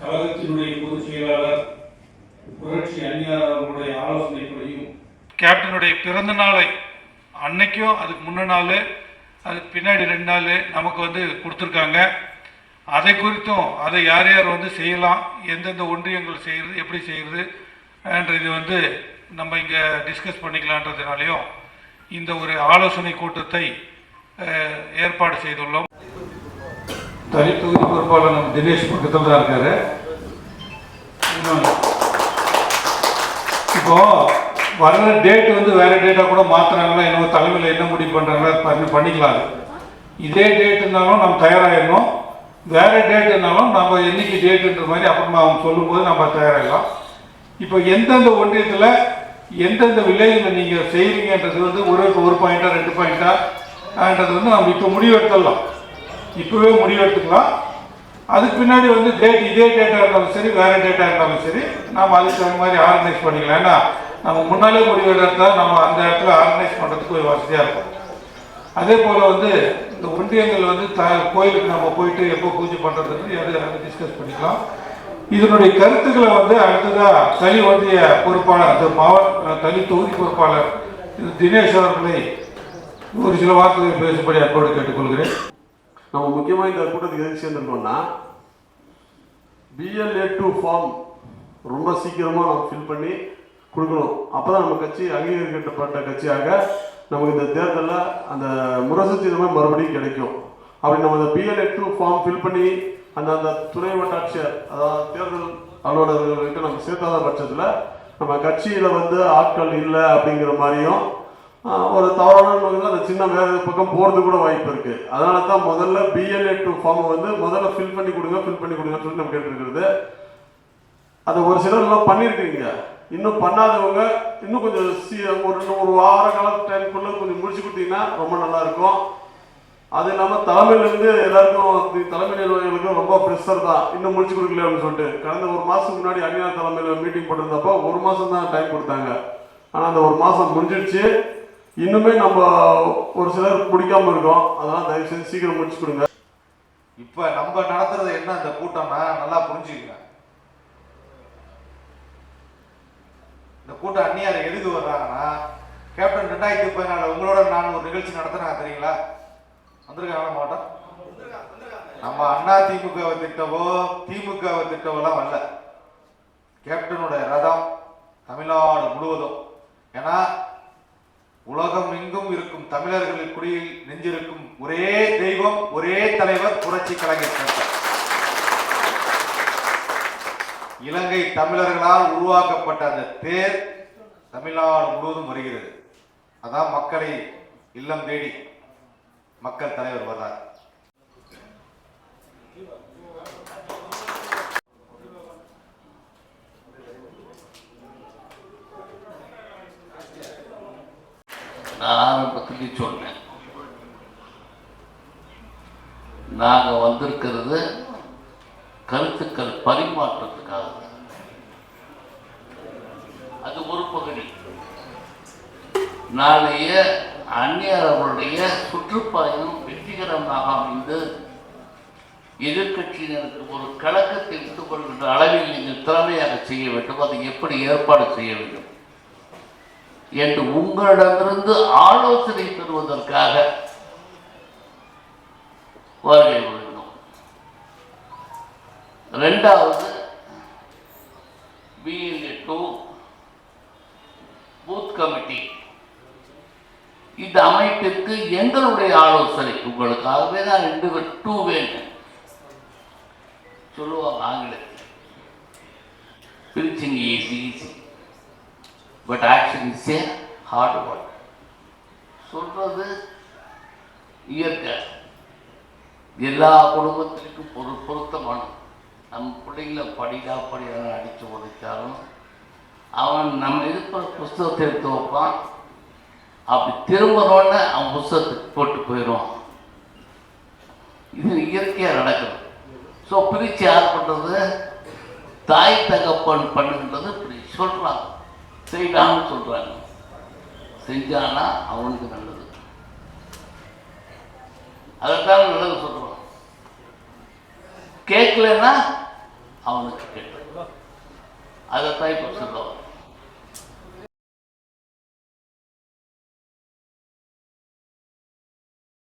கழகத்தினுடைய பொதுச் செயலாளர் புரட்சி அந்நியார் அவர்களுடைய ஆலோசனைப்படியும் கேப்டனுடைய பிறந்த நாளை அன்னைக்கும் அதுக்கு முன்ன நாள் அதுக்கு பின்னாடி 2 நாள் நமக்கு கொடுத்துருக்காங்க. அதை குறித்தும் அதை யார் யார் செய்யலாம், எந்தெந்த ஒன்றியங்கள் செய்கிறது, எப்படி செய்கிறது இது நம்ம இங்கே டிஸ்கஸ் பண்ணிக்கலான்றதுனாலையும் இந்த ஒரு ஆலோசனை கூட்டத்தை ஏற்பாடு செய்துள்ளோம். தனி தொகுதி பொறுப்பாளர் நம்ம தினேஷ் பக்கத்தில் தான் இருக்காரு. இப்போ வர்ற டேட் வேற டேட்டாக கூட மாற்றுறாங்களா, என்னவோ தலைமையில் என்ன முடிவு பண்ணுறாங்களா பண்ணிக்கலாம். இதே டேட்டுனாலும் நம்ம தயாராகிடணும், வேற டேட்டுனாலும் நம்ம என்னைக்கு டேட்டுன்ற மாதிரி அப்புறமா அவங்க சொல்லும்போது நம்ம தயாராகலாம். இப்போ எந்தெந்த ஒன்றியத்தில் எந்தெந்த வில்லேஜில் நீங்கள் செய்கிறீங்கன்றது ஒரு பாயிண்டா 2 பாயிண்டான்றது நம்ம இப்போ முடிவு எடுத்துடலாம், இப்போவே முடிவு எடுத்துக்கலாம். அதுக்கு பின்னாடி டேட் இதே டேட்டாக இருந்தாலும் சரி வேற டேட்டாக இருந்தாலும் சரி நம்ம அதுக்கு அந்த மாதிரி ஆர்கனைஸ் பண்ணிக்கலாம். ஏன்னா நம்ம முன்னாலே முடிவு எடுத்தால் நம்ம அந்த இடத்துல ஆர்கனைஸ் பண்ணுறதுக்கு ஒரு வசதியாக இருக்கும். அதே போல் இந்த ஒன்றியங்கள் கோயிலுக்கு நம்ம போயிட்டு எப்போ பூஜை பண்ணுறதுன்னு அதை டிஸ்கஸ் பண்ணிக்கலாம். இதனுடைய கருத்துக்களை அடுத்ததாக தனி ஒன்றிய பொறுப்பாளர் தனி தொகுதி பொறுப்பாளர் தினேஷ் அவர்களை ஒரு சில வார்த்தைகள் பேசும்படி அன்போடு கேட்டுக்கொள்கிறேன். நம்ம முக்கியமாக இந்த கூட்டத்துக்கு எதுக்கு சேர்ந்துருக்கோம்னா, BLA2 ஃபார்ம் ரொம்ப சீக்கிரமாக நம்ம ஃபில் பண்ணி கொடுக்கணும். அப்போ தான் நம்ம கட்சி அங்கீகரிக்கப்பட்ட கட்சியாக நமக்கு இந்த தேர்தலில் அந்த முரசு மறுபடியும் கிடைக்கும். அப்படி நம்ம இந்த BLA2 ஃபார்ம் ஃபில் பண்ணி அந்த துணை வட்டாட்சியர் அதாவது தேர்தல் அலுவலர்கள்கிட்ட நம்ம சேர்த்தாத பட்சத்தில் நம்ம கட்சியில் ஆட்கள் இல்லை அப்படிங்கிற மாதிரியும் ஒரு தவறான நோக்கில் அந்த சின்ன வேறு பக்கம் போகிறது கூட வாய்ப்பு இருக்குது. அதனால தான் முதல்ல BLA2 ஃபார்மை முதல்ல ஃபில் பண்ணி கொடுங்கன்னு சொல்லி நம்ம கேட்டுருக்கிறது. அதை ஒரு சிலர்லாம் பண்ணியிருக்கீங்க, இன்னும் பண்ணாதவங்க இன்னும் கொஞ்சம் ஒரு வார கால டைம்குள்ளே கொஞ்சம் முடிச்சு கொடுத்தீங்கன்னா ரொம்ப நல்லாயிருக்கும். அது இல்லாமல் தலைமையிலேருந்து எல்லாருக்கும் தலைமை நிர்வாகிகளுக்கும் ரொம்ப ப்ரெஷர் தான், இன்னும் முடிச்சு கொடுக்கல அப்படின்னு சொல்லிட்டு. கடந்த 1 மாதத்துக்கு முன்னாடி அந்நியார் தலைமையில் மீட்டிங் போட்டிருந்தப்போ 1 மாதம் தான் டைம் கொடுத்தாங்க. ஆனால் அந்த 1 மாதம் முடிஞ்சிடுச்சு, இன்னுமே நம்ம ஒரு சிலர் பிடிக்காம இருக்கோம். அதெல்லாம் தயவு செஞ்சு சீக்கிரம் முடிச்சு கொடுங்க. இப்போ நம்ம நடத்துறது என்ன அந்த கூட்டம்னா நல்லா புரிஞ்சுக்கங்க. இந்த கூட்டம் அந்நியார் எதுக்கு வர்றாங்கன்னா, கேப்டன் 2014 உங்களோட நான் ஒரு நிகழ்ச்சி நடத்துறேன் தெரியுங்களா? வந்திருக்காங்க மாட்டோம். நம்ம அதிமுக திட்டவோ திமுக திட்டவோலாம் வரல. கேப்டனோட ரதம் தமிழ்நாடு முழுவதும். ஏன்னா உலகம் எங்கும் இருக்கும் தமிழர்களின் குடியில் நெஞ்சிருக்கும் ஒரே தெய்வம் ஒரே தலைவர் புரட்சி கலைஞர். இலங்கை தமிழர்களால் உருவாக்கப்பட்ட அந்த தேர் தமிழ்நாடு முழுவதும் வருகிறது. அதான் மக்களை இல்லம் தேடி மக்கள் தலைவர் வர்றார். நான் ஆரம்பத்துலேயே சொன்னேன், நாங்கள் வந்திருக்கிறது கருத்துக்கள் பரிமாற்றத்துக்காக. அது ஒரு பகுதி. நாளைய அந்நியார் அவருடைய சுற்றுப்பயணம் வெற்றிகரமாக அமைந்து எதிர்கட்சியினருக்கு ஒரு கலக்கத்தை விட்டுக் கொள்கின்ற அளவில் நீங்கள் திறமையாக செய்ய வேண்டும். அதை எப்படி ஏற்பாடு செய்ய வேண்டும் என்று உங்களிடமிருந்து ஆலோசனை பெறுவதற்காக வருகை வேண்டும். 2வது BLA2 பூத் கமிட்டி, இந்த அமைப்பிற்கு எங்களுடைய ஆலோசனை உங்களுக்காகவே தான் 2 வேண்டும் சொல்லுவாங்க ஆங்கிலத்தில். Preaching easy but action is a hard work. சொல்றது இயற்கை, எல்லா குடும்பத்திற்கும் பொருத்தமான. நம்ம பிள்ளைங்களை படிதான் அடித்து உதைச்சாலும் அவன் நம்ம இருக்கிற புஸ்தகத்தை எடுத்து வைப்பான். அப்படி திரும்பணுன்னு அவன் புஸ்தகத்துக்கு போட்டு போயிடுவான். இது இயற்கையாக நடக்குது. ஸோ பிரித்து யார் பண்ணுறது? தாய் தகப்பன் பண்ணுன்றது இப்படி சொல்கிறாங்க, செய்யலாம்னு சொல்கிறாங்க. செஞ்சானா அவனுக்கு நல்லது, அதைத்தான் நல்லது சொல்கிறோம். கேட்கலன்னா அவனுக்கு கேட்டு அதைத்தான் இப்போ சொல்லுவான்.